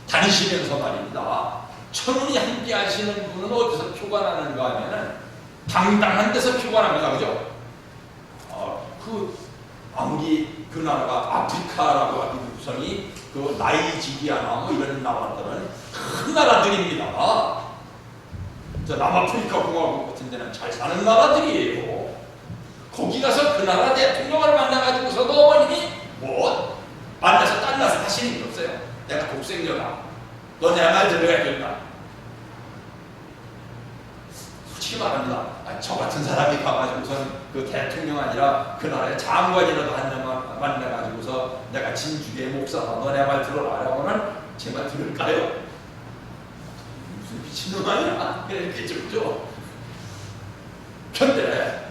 다니시면서 말입니다. 천운이 함께 하시는 분은 어디서 표가 나는가 하면은 당당한 데서 표가 납니다. 그죠? 아무리 그 나라가 아프리카라고 하기 구성이 그 나이지리아나 뭐 이런 나라들은 큰 나라들입니다. 저 남아프리카 공화국 같은 데는 잘 사는 나라들이에요. 거기 가서 그 나라 대통령을 만나가지고서도 어머님이 뭐 만나서 딴나서 하시는 게 없어요. 내가 독생녀다. 너 내 말 들어야 된다. 솔직히 말합니다. 저 같은 사람이 가가지고선 그 대통령 아니라 그 나라의 장관이라도 만나가지고서 내가 진주교회 목사다. 너 내 말 들어라. 라고는 제 말 들을까요? 무슨 미친놈 아니야? 이렇겠죠. 그런데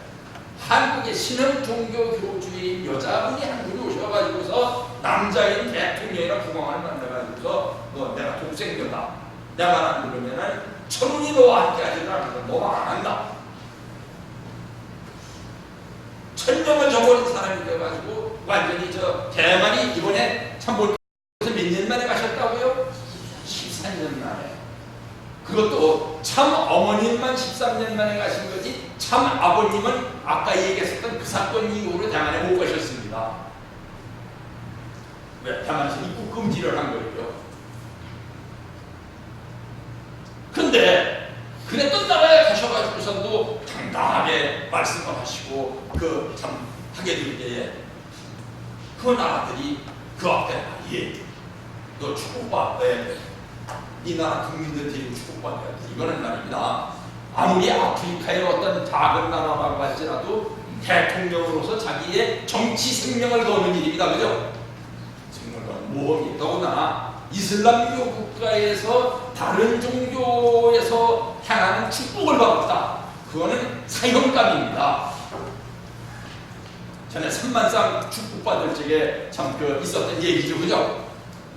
한국의 신흥 종교 교주인 여자분이 한국에 오셔가지고서 남자인 대통령이나 국왕을 만나가지고서 너 내가 독생녀다. 내가 말 안 들으면은 천운이 너와 함께 하지라. 너 말 안 한다. 천명을 저버린 사람이 되어가지고 완전히 대만이 이번에 참 몇 년 만에 가셨다고요? 13년 만에. 그것도 참 어머님만 13년 만에 가신 거지 참 아버님은 아까 얘기했었던 그 사건 이후로 대만에 못 가셨습니다. 왜? 대만에서 입국 금지를 한 거예요. 근데 그랬던 나라에 가셔가지고서도 당당하게 말씀을 하시고 그 참 하게 될 때에 그 나라들이 그 앞에 너 축복받 이 나라 국민들 데리고 축복받아야 돼. 이거는 말입니다. 아무리 아프리카의 어떤 작은 나라라고 할지라도 대통령으로서 자기의 정치 생명을 거는 일입니다. 그죠? 생명을 거는 모험이 더구나 이슬람교 국가에서 다른 종교에서 향하는 축복을 받았다. 그거는 사형감입니다. 전에 3만쌍 축복받을 적에 참 있었던 얘기죠. 그죠?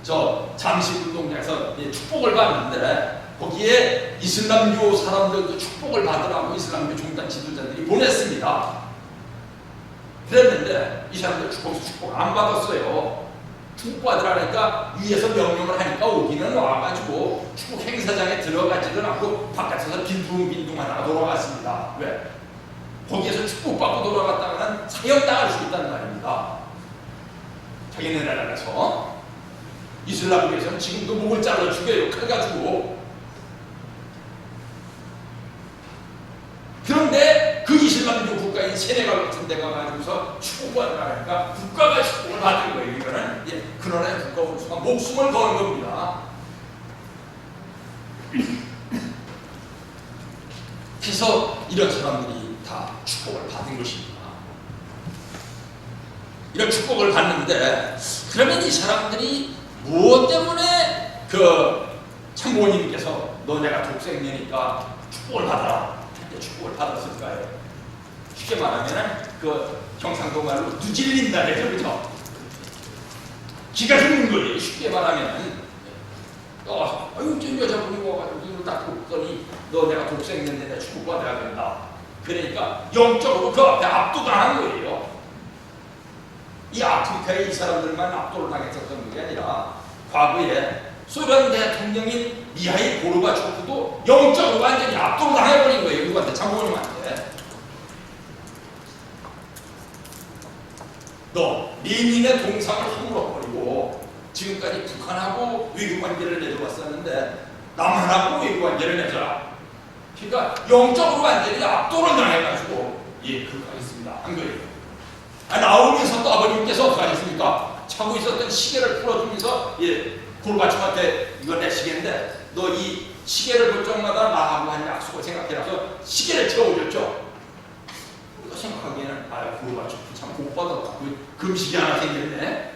저 잠실운동장에서 축복을 받는데 거기에 이슬람교 사람들도 축복을 받으라고 이슬람교 종단 지도자들이 보냈습니다. 그랬는데 이 사람들 축복 안 받았어요. 축복 받으라니까 위에서 명령을 하니까 오기는 와가지고 축복 행사장에 들어가지도 않고 바깥에서 빈둥빈둥하다가 돌아갔습니다. 왜? 거기에서 축복받고 돌아갔다가는 사형당할 수 있다는 말입니다. 자기네 나라에서 이슬람교에서는 지금도 목을 잘라 죽여요. 칼가지고. 그런데 그 이슬람교 국가인 세네갈 같은 데 가가지고서 축복받으라 하니까 국가가 축복을 받은 거예요. 이거는 그 나라의 국가로서 목숨을 거는 겁니다. 그래서 이런 사람들이 다 축복을 받은 것입니다. 이런 축복을 받는데 그러면 이 사람들이 무엇 때문에 그 참모님께서 너 내가 독생녀니까 축복을 받아라. 축복을 받았을까요? 쉽게 말하면 그 경상도 말로 누질린다 해서 그죠? 기가 죽는 거예요. 쉽게 말하면 아유 저 여자분이 와가지고 눈을 딱 보더니 너 내가 독생인데 내가 축복받아야 된다. 그러니까 영적으로 그 앞에 압도당한 거예요. 이 아프리카에 이 사람들만 압도를 당했었던 게 아니라 과거에 소련 대통령인 미하일 고르바초프도 영적으로 완전히 압도를 당해버린 거예요. 누구한테? 장모님한테. 너 레닌의 동상을 허물어버리고 지금까지 북한하고 외교관계를 맺어왔었는데 남한하고 외교관계를 맺어라. 그러니까 영적으로 완전히 압도를 당해가지고 그렇게 하겠습니다. 한 거예요. 나오면서 또 아버님께서 어떻게 하셨습니까? 차고 있었던 시계를 풀어주면서 고르바초프한테 이거 내 시계인데 너 이 시계를 볼 적마다 나하고 한 약속을 생각해놔서 시계를 채워줬죠. 우리가 생각하기에는 고르바초프 참 복받았다. 금식이 하나 생겼네.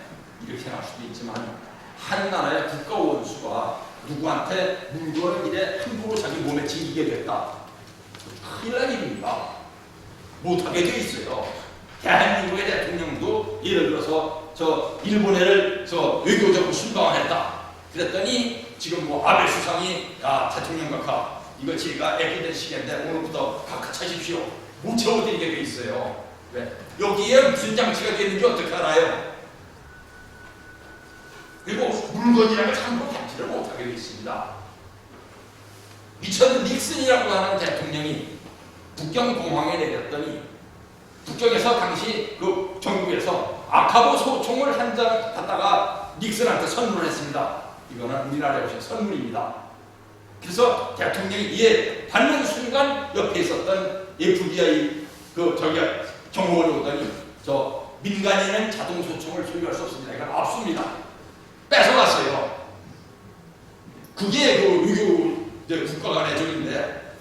이렇게 생각할 수도 있지만 한 나라의 국가 원수가 누구한테 물건을 이래 함부로 자기 몸에 지기게 됐다. 큰일 날 일입니다. 못하게 돼 있어요. 대한민국의 대통령도 예를 들어서 저 일본해를 저 외교적으로 순방했다. 그랬더니 지금 아베 수상이 대통령 각하 이거 제가 애기된 시기인데 오늘부터 각하 차십시오. 못 채워드리게 돼 있어요. 왜? 여기에 무슨 장치가 되는지 어떻게 알아요? 그리고 물건이라는 걸 함부로 받지를 못하게 돼 있습니다. 미천 닉슨이라고 하는 대통령이 북경 공항에 내렸더니 북경에서 당시 그 정부에서 아카보 소총을 한 장 갖다가 닉슨한테 선물을 했습니다. 이거는 우리나라에 오신 선물입니다. 그래서 대통령이 받는 순간 옆에 있었던 FBI 경호원이 오더니 저 민간인은 자동 소총을 소유할 수 없습니다. 이건 없습니다. 뺏어갔어요. 그게 그 외교 국가 간의 적인데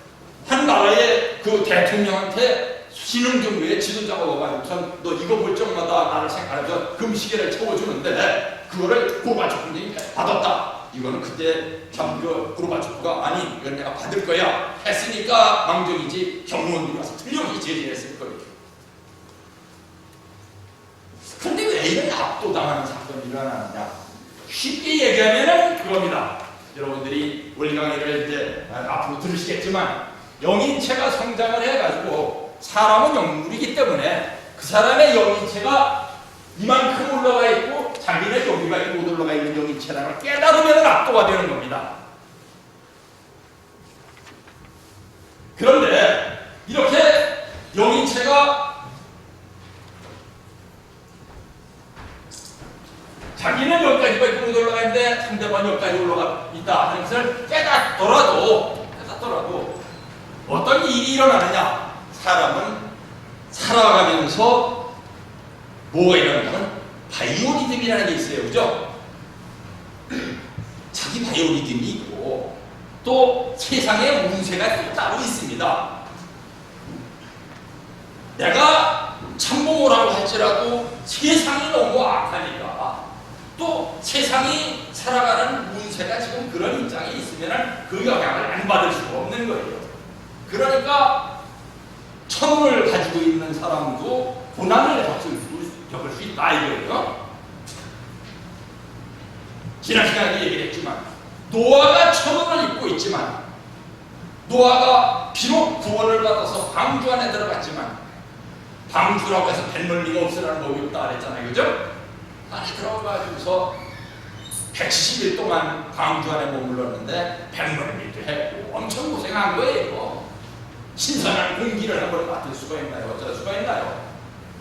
한 나라의 그 대통령한테 신흥 정부의 지도자가 와가지고선 너 이거 볼 적마다 나를 생각하면서 금시계를 채워주는데 그거를 고르바초프님이 받았다. 이거는 그때 참 고르바초프가 아니 이건 내가 받을 거야 했으니까 망정이지 경호원들이 와서 틀림없이 제지했을 거예요. 그런데 왜 이런 압도당하는 사건이 일어나느냐? 쉽게 얘기하면은 그겁니다. 여러분들이 원리 강의를 이제 앞으로 들으시겠지만 영인체가 성장을 해가지고 사람은 영물이기 때문에 그 사람의 영인체가 이만큼 올라가 있고 자기는 여기가 못 올라가 있는 영인체라는 걸 깨달으면 압도가 되는 겁니다. 그런데 이렇게 영인체가 자기는 여기까지 못 올라가 있는데 상대방이 여기까지 올라가 있다 하는 것을 깨닫더라도 어떤 일이 일어나느냐? 사람은 살아가면서 뭐가 일어나면 바이오리듬이라는 게 있어요. 그죠? 자기 바이오리듬이 있고 또 세상에 운세가 또 따로 있습니다. 내가 참고라고 할지라도 세상이 너무 악하니까 또 세상이 살아가는 운세가 지금 그런 입장에 있으면 그 영향을 안 받을 수가 없는 거예요. 그러니까 천운을 가지고 있는 사람도 고난을 겪을 수 있다 이거예요. 지난 시간에 얘기를 했지만 노아가 천운을 입고 있지만 노아가 비록 구원을 받아서 방주 안에 들어갔지만 방주라고 해서 뱃멀리가 없으라는 법이 없다 그랬잖아요. 그죠? 안에 들어가지고서 170일 동안 방주 안에 머물렀는데 뱃멀리도 했고 엄청 고생한 거예요. 신선한 공기를 한번 맡을 수가 있나요? 어쩔 수가 있나요?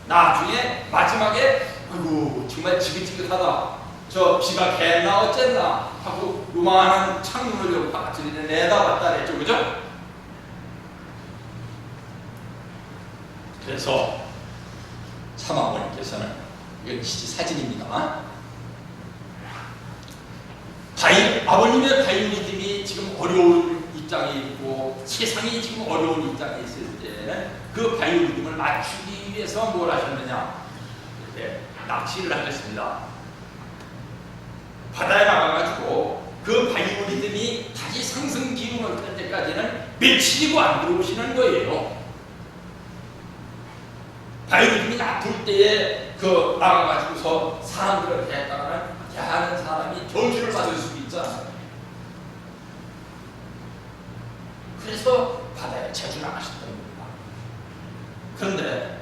나중에 마지막에 아이고 정말 지긋지긋하다. 저 비가 개나 어쨌나 하고 요만한 창문을 바깥으로 내다봤다 그랬죠. 그죠? 그래서 사마어머니께서는 이건 사진입니다. 아버님의 바이오리듬이 지금 어려운 입장에 있고 세상이 지금 어려운 입장에 있을 때는 그 바이오리듬을 맞추기 위해서 뭘 하셨느냐? 이렇게 낚시를 하셨습니다. 바다에 나가가지고 그 바이오리듬이 다시 상승 기운을 탈 때까지는 며칠이고 안 들어오시는 거예요. 바이오리듬이 나쁠 때에 그 나가가지고서 사람들을 대했다가는 대하는 사람이 저주를 받을 수도 있잖아요. 그래서 바다에 자주 나가셨던 겁니다. 그런데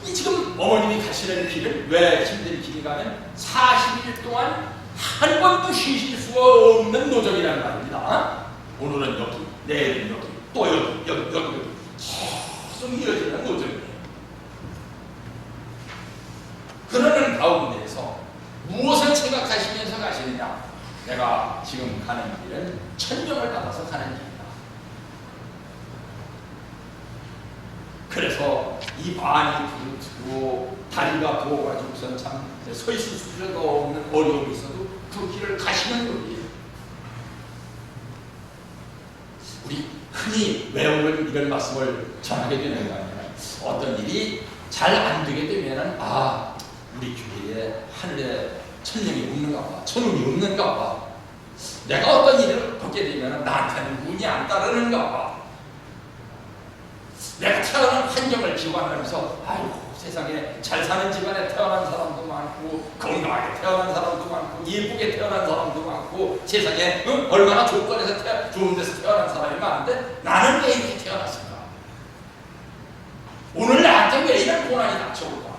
이 지금 어머님이 가시는 길을 왜 힘든 길인가 하면 40일 동안 한 번도 쉬실 수가 없는 노정이라는 말입니다. 오늘은 여기, 내일은 여기, 또 여기 계속 이어지는 노정이에요. 그러는 가운데에서 무엇을 생각하시면서 가시느냐? 내가 지금 가는 길은 천명을 받아서 가는 길이다. 그래서 이 반이 부르고 다리가 부어가지고선 참 서 있을 수가 없는 어려움이 있어도 그 길을 가시는 거예요. 우리 흔히 왜 오늘 이런 말씀을 전하게 되는가 하면 어떤 일이 잘 안 되게 되면은 우리 교회에 하늘에 천령이 없는가 봐, 천운이 없는가 봐. 내가 어떤 일을 겪게 되면 나한테는 운이 안 따르는가 봐. 내가 태어난 환경을 비관하면서 아이고 세상에 잘 사는 집안에 태어난 사람도 많고 건강하게 태어난 사람도 많고 예쁘게 태어난 사람도 많고 세상에 얼마나 조건에서 좋은 데서 태어난 사람이 많은데 나는 왜 이렇게 태어났을까? 오늘 나한테 왜 이런 고난이 닥쳐올까?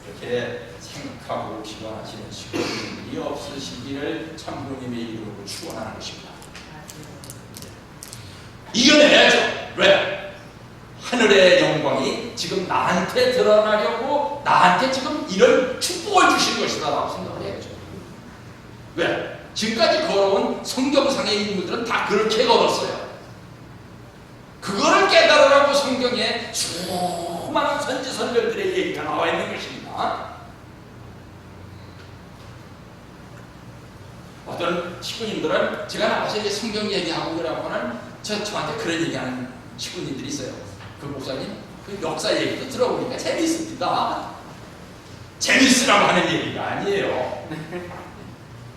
이렇게 생각하고 비관하시는 시간이 없으시기를 참부님의 이름으로 축원하는 것입니다. 이겨내야죠. 왜? 하늘의 영광이 지금 나한테 드러나려고 나한테 지금 이런 축복을 주신 것이다 라고 생각을 해야죠. 왜? 지금까지 걸어온 성경상의 인물들은 다 그렇게 걸었어요. 그거를 깨달으라고 성경에 수많은 선지선별들의 얘기가 나와 있는 것입니다. 어떤 식구님들은 제가 나와서 이제 성경 얘기하고 그러고는 저한테 그런 얘기하는 식구님들이 있어요. 그 목사님, 그 역사 얘기도 들어보니까 재밌습니다. 재밌으라고 하는 얘기가 아니에요.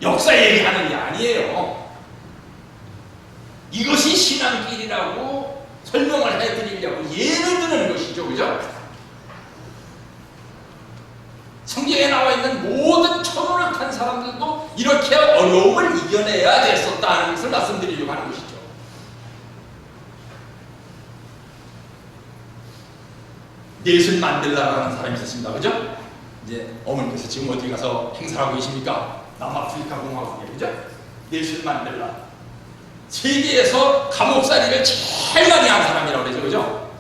역사 얘기하는 게 아니에요. 이것이 신앙길이라고 설명을 해드리려고 예를 드는 것이죠. 그죠? 성경에 나와 있는 모든 천운을 탄 사람들도 이렇게 어려움을 이겨내야 됐었다는 것을 말씀드리려고 하는 것이죠. 넬슨 만델라라는 사람이 있었습니다. 그죠? 이제 어머니께서 지금 어디 가서 행사를 하고 계십니까? 남아프리카 공화국에. 그죠? 넬슨 만델라. 세계에서 감옥살이를 제일 많이 한 사람이라고 그러죠. 그죠?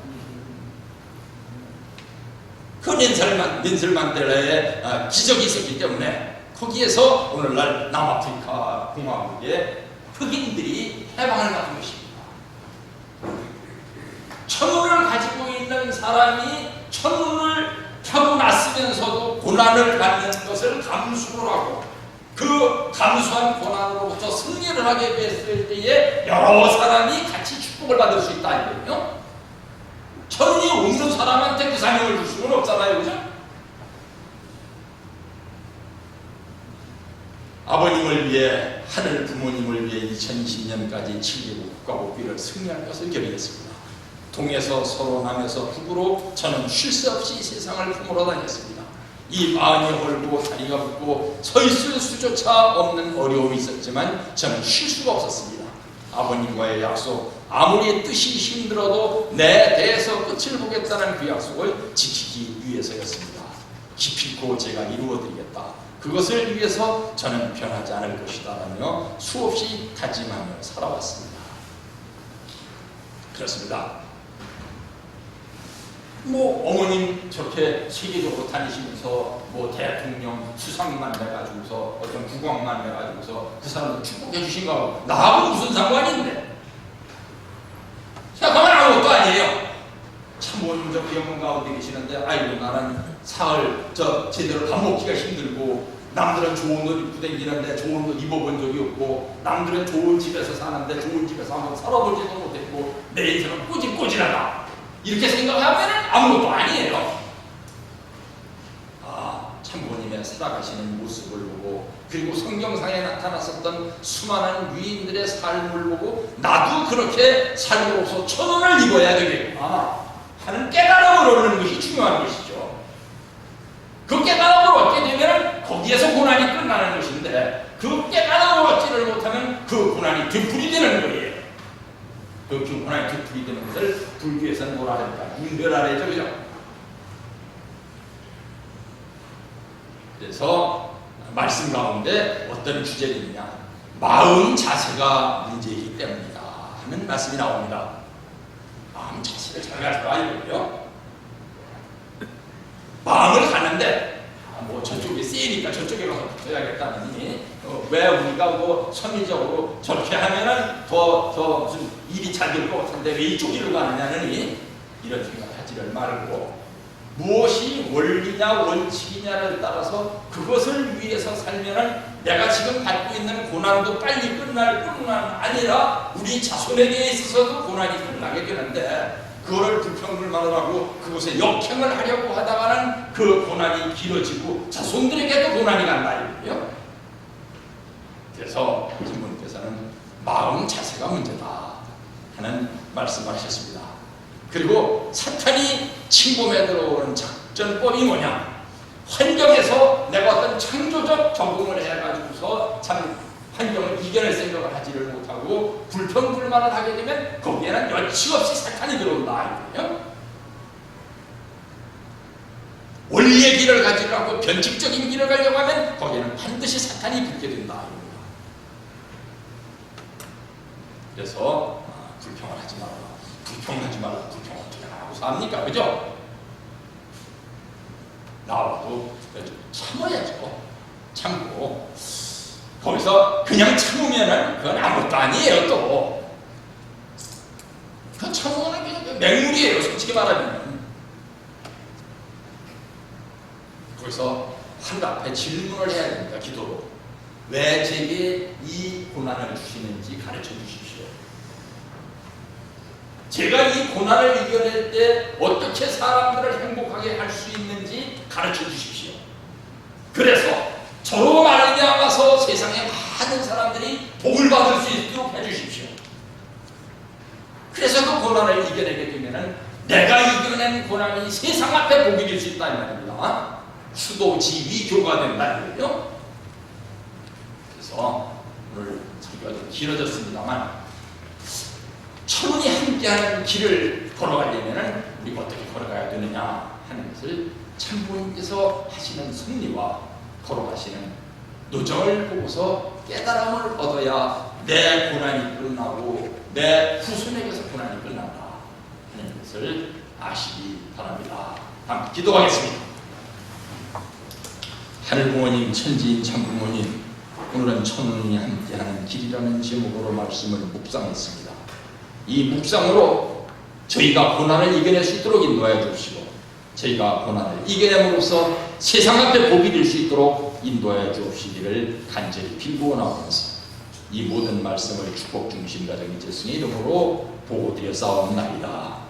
그 넬슨 만델라의 기적이 있었기 때문에 거기에서 오늘날 남아프리카 공화국의 흑인들이 해방을 받은 것입니다. 천운을 가지고 있는 사람이 천운을 타고났으면서도 고난을 받는 것을 감수를 하고 그 감수한 고난으로부터 승리를 하게 됐을 때에 여러 사람이 같이 축복을 받을 수 있다 이거예요. 천운이 없는 사람한테 그 사명을 줄 수는 없잖아요, 그죠? 아버님을 위해, 하늘 부모님을 위해 2020년까지 7개국 국가복귀를 승리할 것을 결의했습니다. 동에서 서로, 남에서 북으로 저는 쉴 새 없이 세상을 품으러 다녔습니다. 이 마음이 헐고 다리가 붓고 서 있을 수조차 없는 어려움이 있었지만 저는 쉴 수가 없었습니다. 아버님과의 약속, 아무리 뜻이 힘들어도 내 대에서 끝을 보겠다는 그 약속을 지키기 위해서였습니다. 기필코 제가 이루어드리겠다. 그것을 위해서 저는 변하지 않을 것이다 라며 수없이 다짐하며 살아왔습니다. 그렇습니다. 어머님 저렇게 세계적으로 다니시면서 대통령 수상만 해가지고서 어떤 국왕만 해가지고서 그 사람을 축복해 주신 거하고 나하고 무슨 상관인데? 생각하면 아무것도 아니에요. 참모님 저 영문 가운데 계시는데 아이고 나는 사흘 제대로 밥 먹기가 힘들고 남들은 좋은 옷 입고 다니는데 좋은 옷 입어본 적이 없고 남들은 좋은 집에서 사는데 좋은 집에서 한번 살아보지도 못했고 내 인생은 꼬질꼬질하다 이렇게 생각하면 아무것도 아니에요. 참모님의 살아가시는 모습을 보고 그리고 성경상에 나타났었던 수많은 위인들의 삶을 보고 나도 그렇게 삶으로서 천운을 입어야 되겠구나 하는 깨달음을 얻는 것이 중요한 것이죠. 그 깨달음을 얻게 되면 거기에서 고난이 끝나는 것인데 그 깨달음을 얻지를 못하면 그 고난이 되풀이되는 거예요. 그 고난이 되풀이되는 것을 불교에서는 뭐라 할까? 윤회라래죠, 그죠? 그래서 말씀 가운데 어떤 주제가 있냐? 마음 자세가 문제이기 때문이다 하는 말씀이 나옵니다. 마음 자세를 잘 가져라 이거예요. 마음을 가는데 저쪽이 세니까 저쪽에 가서 붙어야겠다니 왜 우리가 선의적으로 저렇게 하면은 더 무슨 일이 잘 될 것 같은데 왜 이쪽으로 가느냐는 이런 생각하지를 말고 무엇이 원리냐 원칙이냐를 따라서 그것을 위해서 살면은 내가 지금 받고 있는 고난도 빨리 끝날 뿐만 아니라 우리 자손에게 있어서도 고난이 끝나게 되는데 그거를 불평불만을 하고 그곳에 역행을 하려고 하다가는 그 고난이 길어지고 자손들에게도 고난이 간다 이거예요. 그래서 부모님께서는 마음 자세가 문제다 하는 말씀을 하셨습니다. 그리고 사탄이 침범에 들어오는 작전법이 뭐냐? 환경에서 내가 어떤 창조적 적응을 해가지고서 참 환경을 이겨낼 생각을 하지를 못하고 불평불만을 하게 되면 거기에는 여지없이 사탄이 들어온다 이거예요. 원리의 길을 가지려고 변칙적인 길을 가려고 하면 거기에는 반드시 사탄이 붙게 된다 이거예요. 그래서 불평을 하지 마라. 불평하지 마라. 불평 어떻게 하고 삽니까? 그죠? 나와도 참아야죠. 참고 거기서 그냥 참으면은 그건 아무것도 아니에요. 또 그 참으면 그냥 맹물이에요. 솔직히 말하면. 거기서 하늘 앞에 질문을 해야 됩니다. 기도로. 왜 제게 이 고난을 주시는지 가르쳐 주십시오. 제가 이 고난을 이겨낼 때 어떻게 사람들을 행복하게 할 수 있는지 가르쳐 주십시오. 그래서 저로 말미암아서 세상의 많은 사람들이 복을 받을 수 있도록 해주십시오. 그래서 그 고난을 이겨내게 되면은 내가 이겨낸 고난이 세상 앞에 복이 될 수 있다 이 말입니다. 수도 지위 교가 된다 이거예요. 그래서 오늘 설교가 좀 길어졌습니다만 천운이 함께하는 길을 걸어가려면 우리가 어떻게 걸어가야 되느냐 하는 것을 참부님께서 하시는 섭리와 걸어가시는 노정을 보고서 깨달음을 얻어야 내 고난이 끝나고 내 후손에게서 고난이 끝난다 하는 것을 아시기 바랍니다. 함께 기도하겠습니다. 하늘부모님, 천지인 참부모님, 오늘은 천운이 함께하는 길이라는 제목으로 말씀을 묵상했습니다. 이 묵상으로 저희가 고난을 이겨낼 수 있도록 인도하여 주시고, 저희가 고난을 이겨냄으로써 세상 앞에 복이 될 수 있도록 인도하여 주시기를 간절히 빌고원하면서 이 모든 말씀을 축복 중심 가정 예수님의 이름으로 보고드려 싸움나이다.